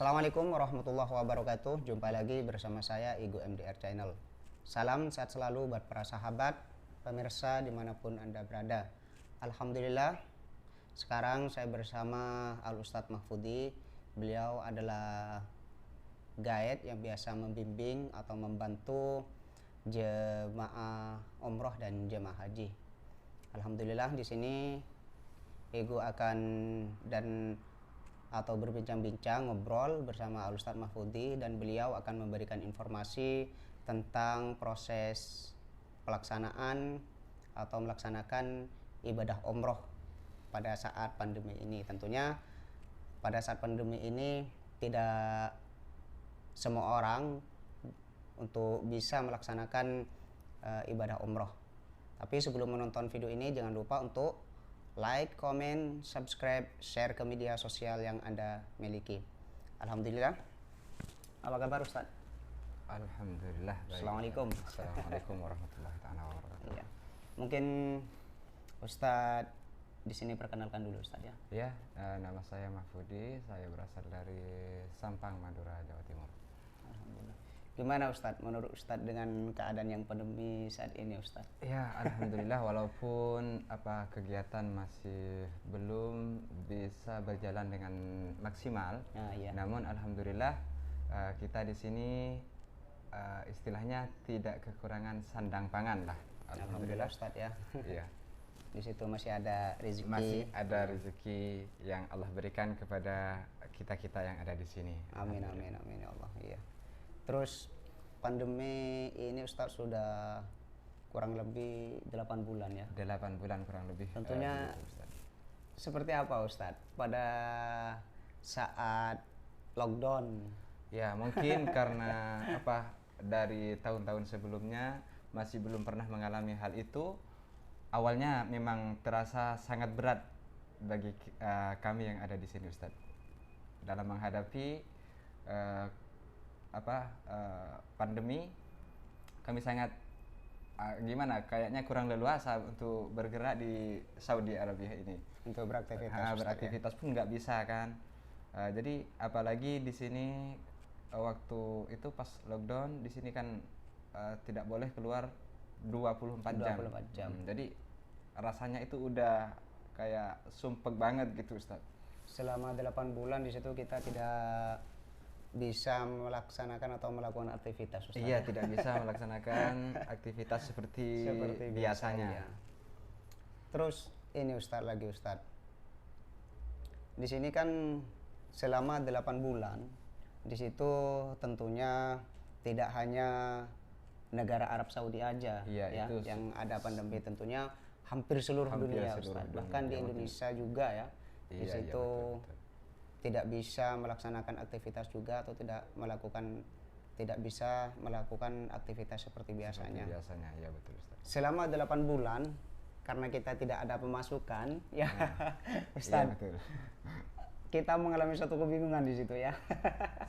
Assalamualaikum warahmatullahi wabarakatuh. Jumpa lagi bersama saya Igu MDR Channel. Salam sehat selalu buat para sahabat, pemirsa dimanapun Anda berada. Alhamdulillah, sekarang saya bersama Al Ustadz Mahfudi. Beliau adalah guide yang biasa membimbing atau membantu jemaah umroh dan jemaah haji. Alhamdulillah di sini Igu akan atau berbincang-bincang, ngobrol bersama Al Ustadz Mahfudi, dan beliau akan memberikan informasi tentang proses pelaksanaan atau melaksanakan ibadah umroh pada saat pandemi ini. Tentunya pada saat pandemi ini tidak semua orang untuk bisa melaksanakan ibadah umroh. Tapi sebelum menonton video ini jangan lupa untuk like, comment, subscribe, share ke media sosial yang Anda miliki. Alhamdulillah. Apa kabar Ustadz? Alhamdulillah baik. Assalamualaikum. Assalamualaikum warahmatullahi wabarakatuh. Iya. Mungkin Ustadz di sini perkenalkan dulu Ustadz ya. Ya, nama saya Mahfudi, saya berasal dari Sampang, Madura, Jawa Timur. Alhamdulillah. Gimana Ustadz, menurut Ustadz dengan keadaan yang pandemi saat ini Ustadz? Ya, alhamdulillah walaupun kegiatan masih belum bisa berjalan dengan maksimal, Iya. namun alhamdulillah kita di sini istilahnya tidak kekurangan sandang pangan lah. Alhamdulillah Ustadz ya. Iya. Di situ masih ada rezeki. Masih ada rezeki yang Allah berikan kepada kita-kita yang ada di sini. Amin amin amin ya Allah. Iya. Terus pandemi ini Ustadz sudah kurang lebih 8 bulan ya. 8 bulan kurang lebih. Tentunya seperti apa Ustadz pada saat lockdown? Ya mungkin karena dari tahun-tahun sebelumnya masih belum pernah mengalami hal itu. Awalnya memang terasa sangat berat bagi kami yang ada di sini Ustadz dalam menghadapi pandemi. Kami sangat kayaknya kurang leluasa untuk bergerak di Saudi Arabia ini, Untuk beraktivitas. beraktivitas pun nggak bisa kan. Jadi apalagi di sini waktu itu pas lockdown di sini kan tidak boleh keluar 24 jam. Jadi rasanya itu udah kayak sumpek banget gitu Ustaz. Selama 8 bulan di situ kita tidak bisa melaksanakan atau melakukan aktivitas Ustaz. Iya, tidak bisa melaksanakan aktivitas seperti biasanya. Iya. Terus ini Ustaz lagi Ustaz. Di sini kan selama 8 bulan di situ tentunya tidak hanya negara Arab Saudi aja yang ada pandemi, tentunya hampir seluruh dunia Ustaz. Bahkan di Indonesia juga ya. Di situ tidak bisa melaksanakan aktivitas juga atau tidak bisa melakukan aktivitas seperti biasanya. Ya betul Ustaz. Selama 8 bulan karena kita tidak ada pemasukan ya Ustaz. Iya, betul. Kita mengalami suatu kebingungan di situ ya.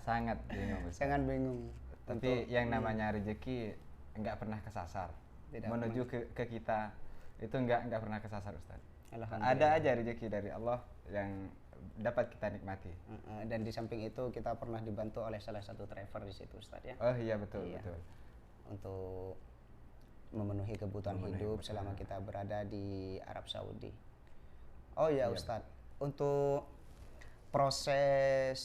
Sangat bingung Ustaz. Sangat bingung. Tapi yang namanya rezeki nggak pernah kesasar. Menuju ke kita itu nggak pernah kesasar Ustaz. Ada aja rezeki dari Allah yang dapat kita nikmati. Dan di samping itu kita pernah dibantu oleh salah satu driver di situ Ustaz ya. Oh iya betul. Untuk memenuhi kebutuhan hidup selama kita berada di Arab Saudi. Oh iya Ustaz, untuk proses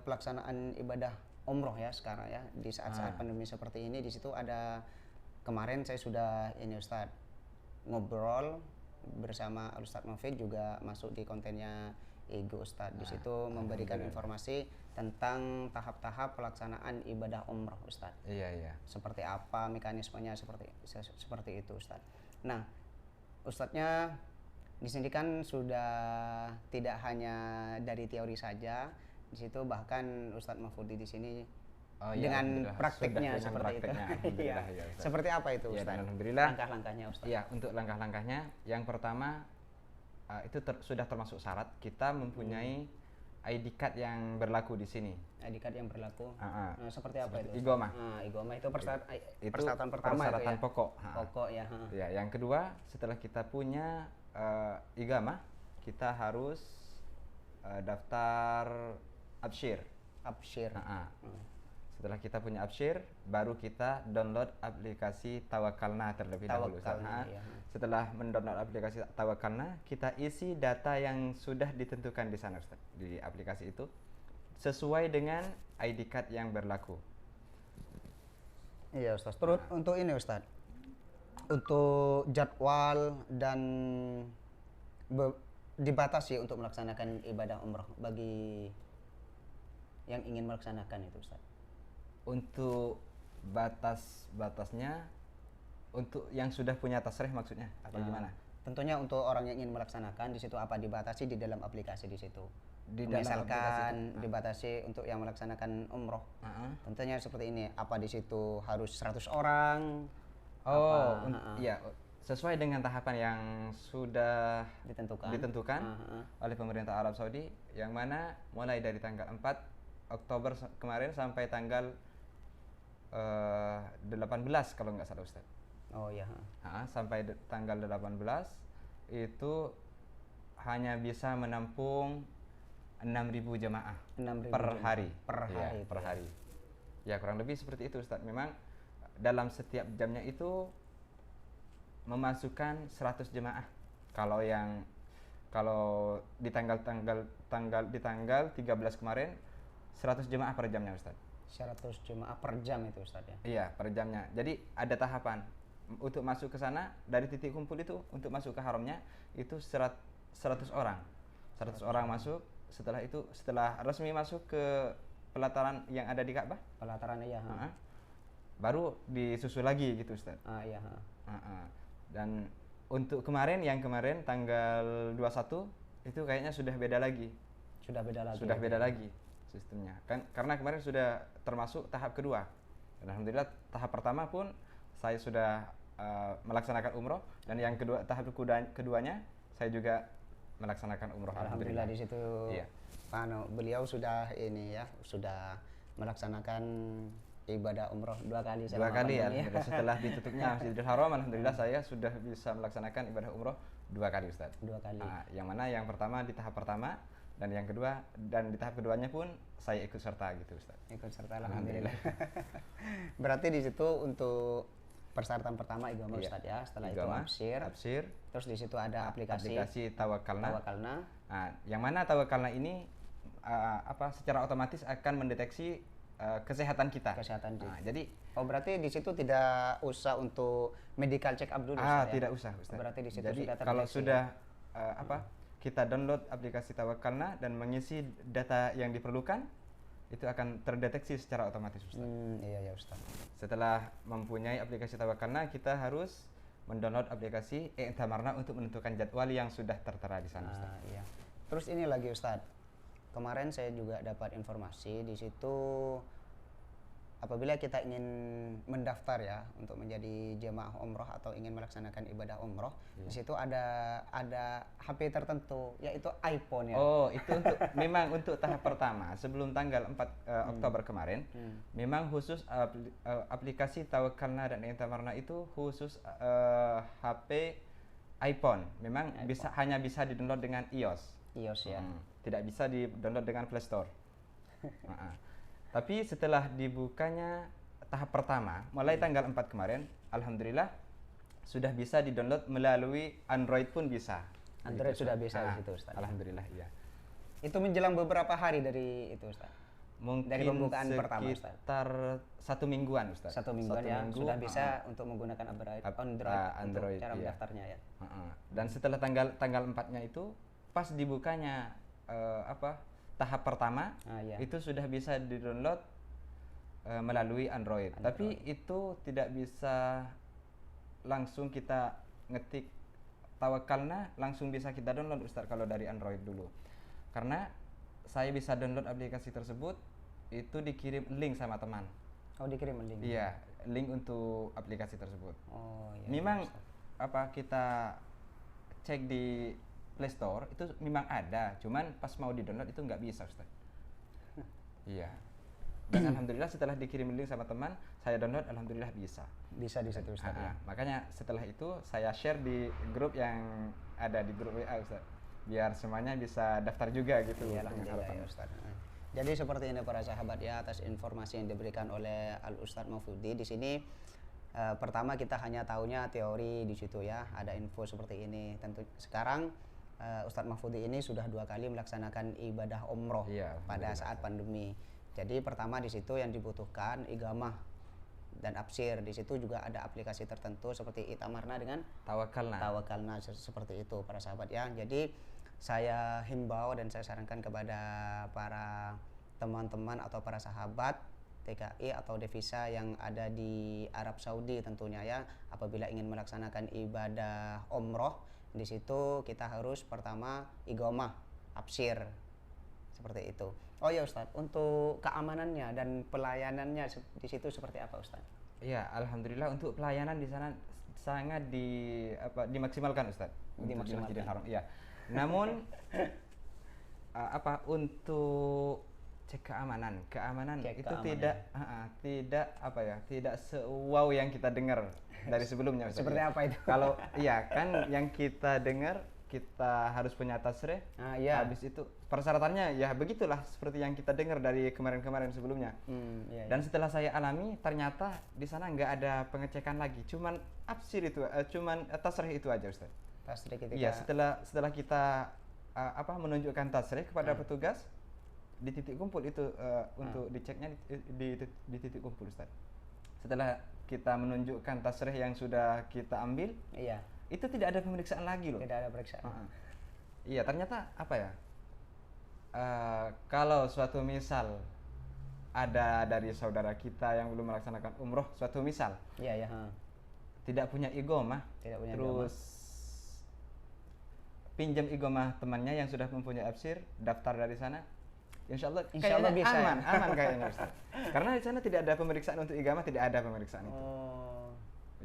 pelaksanaan ibadah umroh ya sekarang ya di saat-saat pandemi seperti ini, di situ ada kemarin saya sudah ini Ustaz ngobrol bersama Al Ustadz Mahfud, juga masuk di kontennya Igu Ustadz. Di situ memberikan informasi tentang tahap-tahap pelaksanaan ibadah umroh Ustadz. Iya. Seperti apa mekanismenya, seperti itu Ustadz. Nah, Ustadznya di sini kan sudah tidak hanya dari teori saja. Di situ bahkan Ustadz Mahfudi di sini dengan praktiknya seperti itu. Iya. Seperti apa itu Ustaz? Ya, alhamdulillah. Langkah-langkahnya Ustaz. Ya, untuk langkah-langkahnya yang pertama itu sudah termasuk syarat kita mempunyai ID card yang berlaku di sini. ID card yang berlaku. Seperti apa itu? Igomah. Igomah itu persyaratan pertama persyaratan itu ya? pokok. Pokok ya. Ya, yang kedua setelah kita punya igamah, kita harus daftar absyir. Abshir. Setelah kita punya Abshir, baru kita download aplikasi Tawakkalna terlebih dahulu. Iya. Setelah mendownload aplikasi Tawakkalna, kita isi data yang sudah ditentukan di sana, Ustaz, di aplikasi itu, sesuai dengan ID card yang berlaku. Iya, Ustaz. Terus untuk ini, Ustaz, untuk jadwal dan dibatasi untuk melaksanakan ibadah umroh bagi yang ingin melaksanakan itu, Ustaz. Untuk batasnya, untuk yang sudah punya tasrih maksudnya apa gimana? Tentunya untuk orang yang ingin melaksanakan di situ apa dibatasi di dalam aplikasi di situ. Misalkan dibatasi untuk yang melaksanakan umroh. Tentunya seperti ini, apa di situ harus 100 orang? Iya, sesuai dengan tahapan yang sudah ditentukan oleh pemerintah Arab Saudi, yang mana mulai dari tanggal 4 Oktober kemarin sampai tanggal 18 kalau nggak salah, Ustaz. Oh iya. Sampai tanggal 18 itu hanya bisa menampung 6.000 jemaah per hari. Per hari. Ya, kurang lebih seperti itu, Ustaz. Memang dalam setiap jamnya itu memasukkan 100 jemaah. Kalau di tanggal 13 kemarin 100 jemaah per jamnya, Ustaz. 100 jemaah per jam itu, Ustaz, ya? Iya, per jamnya. Jadi ada tahapan untuk masuk ke sana. Dari titik kumpul itu untuk masuk ke haramnya itu 100 orang. 100 orang masuk. Setelah itu, setelah resmi masuk ke pelataran yang ada di Ka'bah, pelataran, iya, baru disusul lagi gitu, Ustaz. Iya. Dan untuk kemarin tanggal 21 itu kayaknya sudah beda lagi. Sudah beda lagi sistemnya. Karena kemarin sudah termasuk tahap kedua. Dan alhamdulillah tahap pertama pun saya sudah melaksanakan umroh, dan yang kedua, tahap keduanya saya juga melaksanakan umroh. Alhamdulillah di situ. Iya. Beliau sudah melaksanakan ibadah umroh 2 kali. 2 kali ya. Setelah ditutupnya Masjidil Haram, alhamdulillah saya sudah bisa melaksanakan ibadah umroh 2 kali, Ustaz. 2 kali. Yang mana yang pertama di tahap pertama, dan yang kedua, dan di tahap keduanya pun saya ikut serta gitu, Ustaz. Ikut serta, alhamdulillah. Berarti di situ untuk persyaratan pertama igama, Ustaz, ya. Setelah igama, itu Abshir. Terus di situ ada aplikasi Tawakkalna. Yang mana Tawakkalna ini secara otomatis akan mendeteksi kesehatan kita. Jadi berarti di situ tidak usah untuk medical check up dulu, Ustaz, tidak usah, Ustaz. Berarti di situ jadi sudah terdeteksi. Kalau sudah kita download aplikasi Tawakkalna dan mengisi data yang diperlukan, itu akan terdeteksi secara otomatis, Ustaz. Iya, Ustaz. Setelah mempunyai aplikasi Tawakkalna, kita harus mendownload aplikasi I'tamarna untuk menentukan jadwal yang sudah tertera di sana, Ustaz. Iya. Terus ini lagi, Ustaz. Kemarin saya juga dapat informasi di situ, apabila kita ingin mendaftar ya untuk menjadi jemaah umroh atau ingin melaksanakan ibadah umroh, di situ ada HP tertentu, yaitu iPhone, ya. Itu memang untuk tahap pertama sebelum tanggal 4 Oktober kemarin. Memang khusus aplikasi Tawakkalna dan I'tamarna itu khusus HP iPhone. Memang hanya bisa di-download dengan iOS ya. Tidak bisa di-download dengan Play Store. Tapi setelah dibukanya tahap pertama, mulai tanggal 4 kemarin, alhamdulillah sudah bisa di-download melalui Android pun bisa. Android sudah bisa di situ, Ustaz. Alhamdulillah, iya. Itu menjelang beberapa hari dari itu, Ustaz? Mungkin dari pembukaan pertama, Ustaz? Sekitar 1 mingguan, Ustaz. 1 mingguan ya, sudah bisa untuk menggunakan Android cara mendaftarnya ya. Dan setelah tanggal 4-nya itu, pas dibukanya tahap pertama, itu sudah bisa di-download melalui Android. Tapi itu tidak bisa langsung kita ngetik Tawakkalna langsung bisa kita download, Ustaz, kalau dari Android dulu. Karena saya bisa download aplikasi tersebut itu dikirim link sama teman. Dikirim link. Iya, link untuk aplikasi tersebut. Iya. Memang kita cek di Play Store itu memang ada, cuman pas mau di-download itu nggak bisa, Ustaz. Iya. Dan alhamdulillah setelah dikirim link sama teman, saya download, alhamdulillah bisa. Bisa di situ, Ustaz. Makanya setelah itu saya share di grup yang ada di grup WA, Ustaz. Biar semuanya bisa daftar juga gitu. Iya, alhamdulillah ya, Ustaz. Jadi seperti ini para sahabat ya, atas informasi yang diberikan oleh Al Ustadz Mahfudzi di sini. Pertama kita hanya tahunya teori di situ ya, ada info seperti ini. Tentu sekarang Ustadz Mahfudzi ini sudah 2 kali melaksanakan ibadah umroh pada saat pandemi. Jadi pertama di situ yang dibutuhkan igamah dan absir. Di situ juga ada aplikasi tertentu seperti Itamarna dengan Tawakalna seperti itu para sahabat ya. Jadi saya himbau dan saya sarankan kepada para teman-teman atau para sahabat TKI atau devisa yang ada di Arab Saudi tentunya ya, apabila ingin melaksanakan ibadah umroh, di situ kita harus pertama igamah absir seperti itu. Oh ya Ustadz, untuk keamanannya dan pelayanannya di situ seperti apa Ustadz? Iya, alhamdulillah untuk pelayanan di sana sangat dimaksimalkan Ustadz. Untuk di Masjidil Haram. Iya. Namun untuk cek keamanan itu tidak tidak se-wow yang kita dengar dari sebelumnya Ustadz. Seperti apa itu? Kalau iya kan yang kita dengar kita harus punya tasrih. Iya. Habis itu persyaratannya ya begitulah seperti yang kita dengar dari kemarin-kemarin sebelumnya. Iya, Dan setelah saya alami ternyata di sana nggak ada pengecekan lagi, cuman absir itu, cuman tasrih itu aja Ustaz. Tasrih ketika. Iya, setelah kita menunjukkan tasrih kepada petugas di titik kumpul itu untuk diceknya di titik kumpul Ustaz. Setelah kita menunjukkan tasrih yang sudah kita ambil, iya, itu tidak ada pemeriksaan lagi loh. Tidak ada pemeriksaan. Iya, ternyata kalau suatu misal ada dari saudara kita yang belum melaksanakan umroh, suatu misal tidak punya igomah, terus pinjam igomah temannya yang sudah mempunyai absir, daftar dari sana, insya Allah bisa aman kayaknya Ustaz. Karena di sana tidak ada pemeriksaan untuk igomah, tidak ada pemeriksaan itu.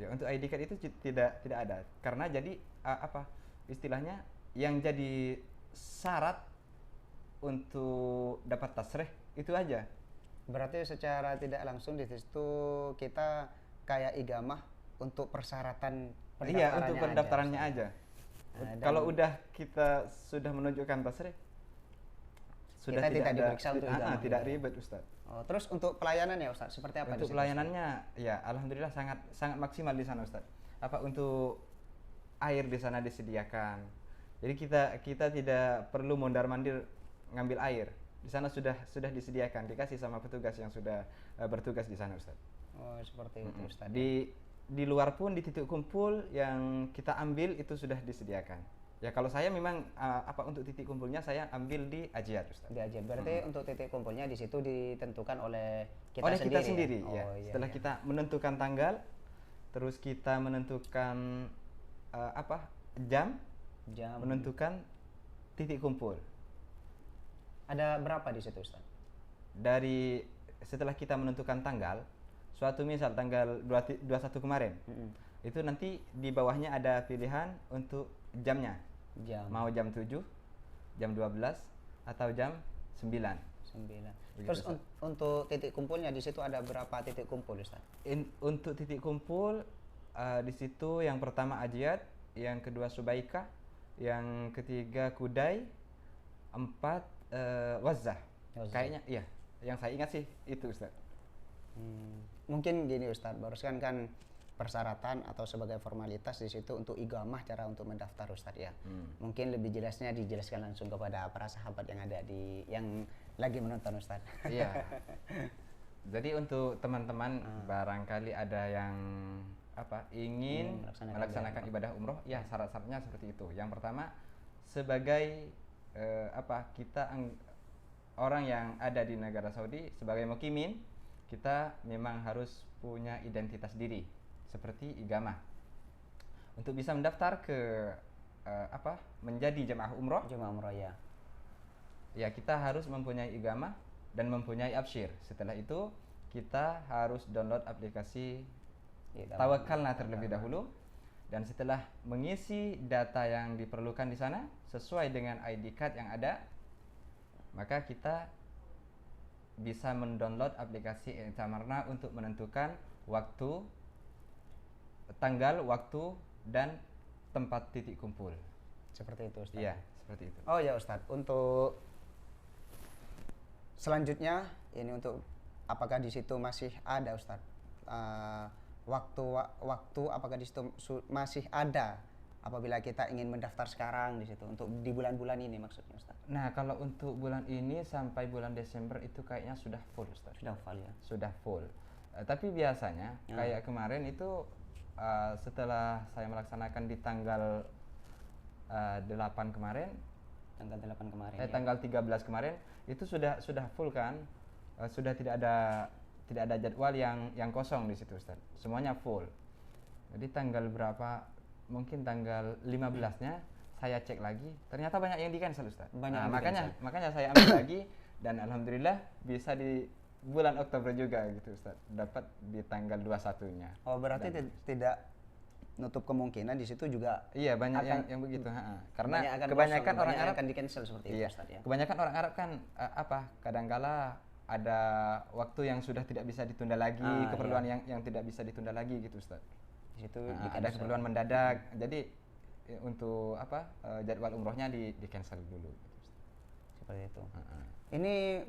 Ya, untuk ID card itu tidak ada. Karena jadi istilahnya yang jadi syarat untuk dapat tasrih itu aja. Berarti secara tidak langsung di situ kita kayak igamah untuk persyaratan pendaftarannya. Iya, untuk pendaftarannya aja. Kalau udah kita sudah menunjukkan tasrih, sudah kita tidak diperiksa untuk igamah. Tidak ribet Ustaz. Terus untuk pelayanan ya Ustaz, seperti apa? Untuk pelayanannya ya alhamdulillah sangat maksimal di sana Ustaz. Untuk air di sana disediakan. Jadi kita tidak perlu mondar-mandir ngambil air. Di sana sudah disediakan, dikasih sama petugas yang sudah bertugas di sana Ustaz. Oh, seperti itu Ustaz. Di luar pun di titik kumpul yang kita ambil itu sudah disediakan. Ya kalau saya memang untuk titik kumpulnya saya ambil di Ajiat Ustaz. Di Ajiat. Berarti untuk titik kumpulnya di situ ditentukan oleh kita sendiri. Ya? Setelah kita menentukan tanggal, terus kita menentukan jam, menentukan titik kumpul. Ada berapa di situ Ustaz? Setelah kita menentukan tanggal, suatu misal tanggal 21 kemarin, itu nanti di bawahnya ada pilihan untuk jamnya. Mau jam 7, jam 12, atau jam 9. Terus untuk titik kumpulnya di situ ada berapa titik kumpul Ustaz? Untuk titik kumpul di situ yang pertama Ajiat, yang kedua Subaika, yang ketiga Kudai, 4 Wazzah. Kayaknya iya, yang saya ingat sih itu Ustaz. Mungkin gini Ustaz, barusan kan persyaratan atau sebagai formalitas di situ untuk igamah, cara untuk mendaftar Ustaz ya. Mungkin lebih jelasnya dijelaskan langsung kepada para sahabat yang ada yang lagi menonton Ustaz. Iya. Jadi untuk teman-teman barangkali ada yang ingin melaksanakan ibadah umroh, ya syarat-syaratnya seperti itu. Yang pertama, sebagai kita orang yang ada di negara Saudi sebagai mukimin, kita memang harus punya identitas diri seperti igamah. Untuk bisa mendaftar ke menjadi jemaah umroh ya. Ya, kita harus mempunyai igamah dan mempunyai absyir. Setelah itu kita harus download aplikasi Tawakalna terlebih dahulu, dan setelah mengisi data yang diperlukan di sana sesuai dengan ID card yang ada, maka kita bisa mendownload aplikasi Itamarna untuk menentukan tanggal, waktu, dan tempat titik kumpul. Seperti itu Ustaz. Iya, seperti itu. Oh ya Ustaz, untuk selanjutnya ini untuk apakah di situ masih ada Ustadz waktu apakah di situ masih ada apabila kita ingin mendaftar sekarang di situ untuk di bulan-bulan ini maksudnya Ustaz. Nah, kalau untuk bulan ini sampai bulan Desember itu kayaknya sudah full Ustaz. Sudah full ya. Sudah full. Tapi biasanya kayak kemarin itu setelah saya melaksanakan di tanggal 8 kemarin, tanggal 8 kemarin. Tanggal 13 kemarin itu sudah full kan? Sudah tidak ada jadwal yang kosong di situ Ustaz. Semuanya full. Jadi tanggal berapa? Mungkin tanggal 15-nya saya cek lagi, ternyata banyak yang di cancel Ustaz. Makanya saya ambil lagi dan alhamdulillah bisa di bulan Oktober juga gitu Ustaz. Dapat di tanggal 21-nya. Oh, berarti tidak nutup kemungkinan di situ juga. Iya, banyak yang begitu, Karena kebanyakan orang Arab akan di cancel seperti itu Ustaz ya. Kebanyakan orang Arab kan kadangkala ada waktu yang sudah tidak bisa ditunda lagi, keperluan yang tidak bisa ditunda lagi gitu Ustaz. Di situ ada keperluan mendadak, jadi untuk jadwal umrohnya di cancel dulu gitu, seperti itu. Ini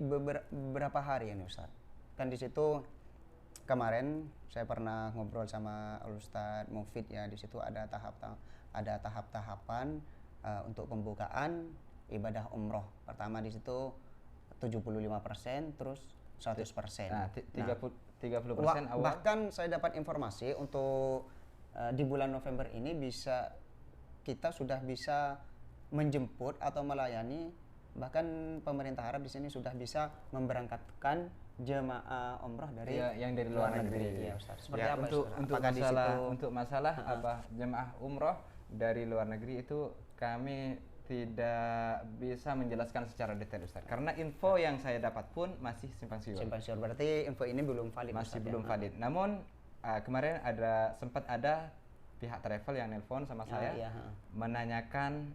beberapa hari ini Ustaz, kan di situ kemarin saya pernah ngobrol sama Ustadz Mufid ya, di situ ada tahap-tahapan untuk pembukaan ibadah umroh. Pertama di situ 75%, terus 100%. Nah, 30% awal. Bahkan saya dapat informasi untuk di bulan November ini kita sudah bisa menjemput atau melayani, bahkan pemerintah Arab di sini sudah bisa memberangkatkan jemaah umroh dari yang dari luar negeri. Ya, Ustaz. Seperti apa untuk masalah jemaah umroh dari luar negeri itu kami tidak bisa menjelaskan secara detail Ustaz, karena info yang saya dapat pun masih simpang siur. Berarti info ini belum valid. Masih belum valid. Namun kemarin sempat ada pihak travel yang nelpon sama saya menanyakan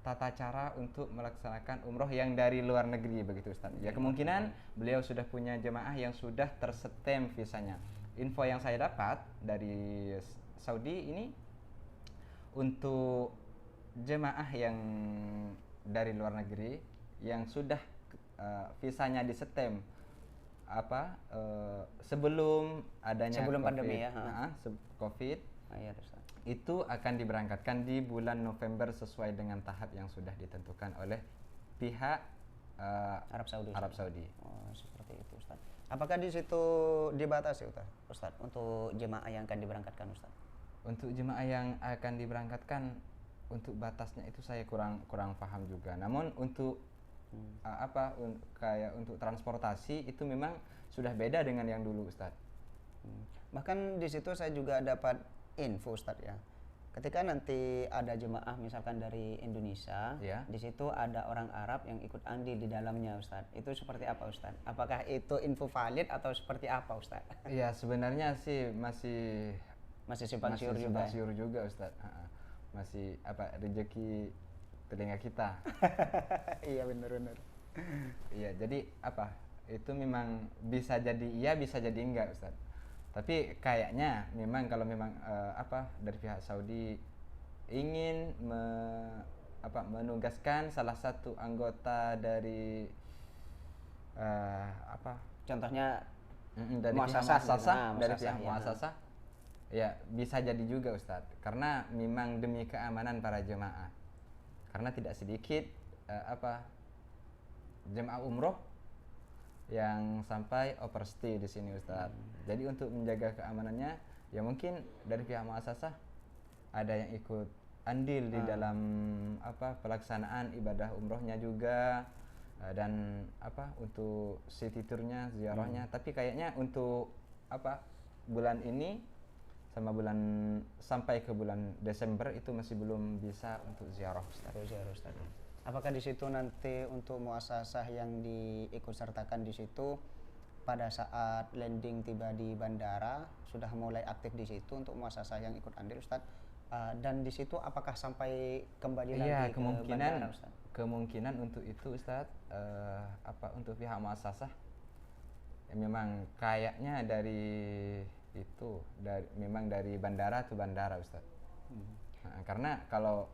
tata cara untuk melaksanakan umroh yang dari luar negeri begitu Ustaz. Ya kemungkinan beliau sudah punya jemaah yang sudah tersetem visanya. Info yang saya dapat dari Saudi ini untuk jemaah yang dari luar negeri yang sudah visanya disetem sebelum adanya pandemi ya, COVID itu akan diberangkatkan di bulan November sesuai dengan tahap yang sudah ditentukan oleh pihak Arab Saudi. Oh, seperti itu Ustaz. Apakah di situ dibatasi Ustaz untuk jemaah yang akan diberangkatkan Ustaz? Untuk jemaah yang akan diberangkatkan, untuk batasnya itu saya kurang paham juga. Namun untuk kayak untuk transportasi itu memang sudah beda dengan yang dulu Ustaz. Bahkan di situ saya juga dapat info Ustaz ya. Ketika nanti ada jemaah misalkan dari Indonesia, di situ ada orang Arab yang ikut andil di dalamnya Ustaz. Itu seperti apa Ustaz? Apakah itu info valid atau seperti apa Ustaz? Iya, sebenarnya sih masih simpang siur juga Ustaz. Masih rezeki telinga kita. Iya benar. Iya, jadi itu memang bisa jadi iya, bisa jadi enggak Ustaz. Tapi kayaknya memang kalau memang dari pihak Saudi ingin menugaskan salah satu anggota dari contohnya dari pihak muasasah ya bisa jadi juga Ustadz, karena memang demi keamanan para jemaah, karena tidak sedikit jemaah umroh yang sampai overstay di sini Ustadz. Jadi untuk menjaga keamanannya ya mungkin dari pihak muasasah ada yang ikut andil di dalam pelaksanaan ibadah umrohnya juga, dan untuk city tournya, ziarahnya. Tapi kayaknya untuk bulan ini sampai ke bulan Desember itu masih belum bisa untuk ziarah Ustaz. Apakah di situ nanti untuk muasasah yang diikut sertakan di situ pada saat landing tiba di bandara sudah mulai aktif di situ untuk muasasah yang ikut andil Ustaz? Dan di situ apakah sampai kembali lagi ke bandara Ustaz? Kemungkinan untuk itu Ustaz, untuk pihak muasasah ya memang kayaknya memang dari bandara ke bandara Ustaz. Karena kalau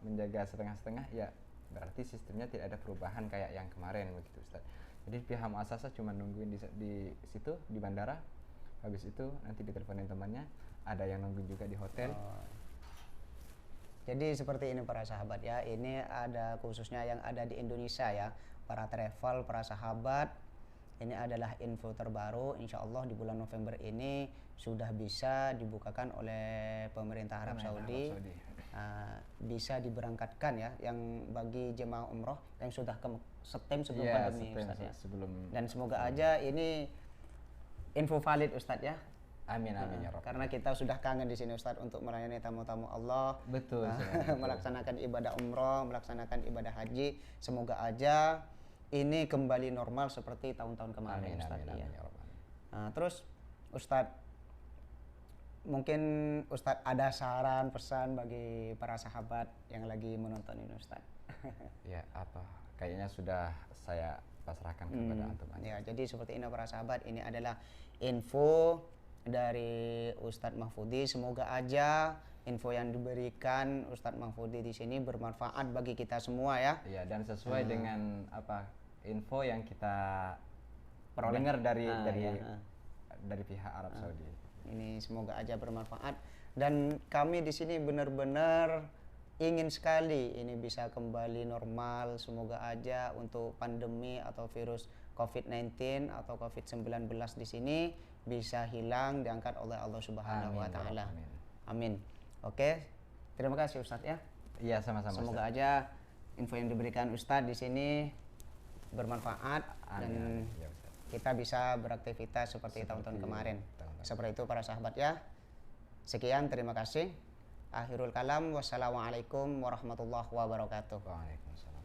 menjaga setengah-setengah ya berarti sistemnya tidak ada perubahan kayak yang kemarin begitu Ustaz. Jadi pihak muasasah cuma nungguin di situ di bandara, habis itu nanti diteleponin temannya, ada yang nungguin juga di hotel. Jadi seperti ini para sahabat ya, ini ada khususnya yang ada di Indonesia ya, para travel, para sahabat, ini adalah info terbaru. Insya Allah di bulan November ini sudah bisa dibukakan oleh pemerintah Arab Saudi. Bisa diberangkatkan ya, yang bagi jemaah umroh yang sudah ke setem sebelum pandemi Ustaz ya. Dan semoga aja ini info valid Ustaz ya. Amin amin ya Rabb. Karena kita sudah kangen di sini Ustaz untuk melayani tamu-tamu Allah. Betul. Melaksanakan ibadah umroh, melaksanakan ibadah haji. Semoga aja ini kembali normal seperti tahun-tahun kemarin amin, Ustaz amin, ya. Amin, ya Rabb. Terus Ustaz, mungkin Ustadz ada saran pesan bagi para sahabat yang lagi menonton ini Ustadz? Ya apa? Kayaknya sudah saya pasrahkan kepada antum. Ya, jadi seperti ini para sahabat, ini adalah info dari Ustadz Mahfudzi. Semoga aja info yang diberikan Ustadz Mahfudzi di sini bermanfaat bagi kita semua ya. Iya, dan sesuai dengan apa info yang kita dengar dari pihak Arab Saudi. Ini semoga aja bermanfaat, dan kami di sini benar-benar ingin sekali ini bisa kembali normal. Semoga aja untuk pandemi atau virus COVID-19 atau COVID-19 di sini bisa hilang, diangkat oleh Allah Subhanahu wa taala. Amin. Oke. Terima kasih Ustadz ya. Iya, sama-sama. Semoga aja info yang diberikan Ustadz di sini bermanfaat. Dan ya, kita bisa beraktivitas seperti tahun-tahun kemarin. Seperti itu para sahabat ya. Sekian, terima kasih. Akhirul kalam, wassalamualaikum warahmatullahi wabarakatuh. Waalaikumsalam.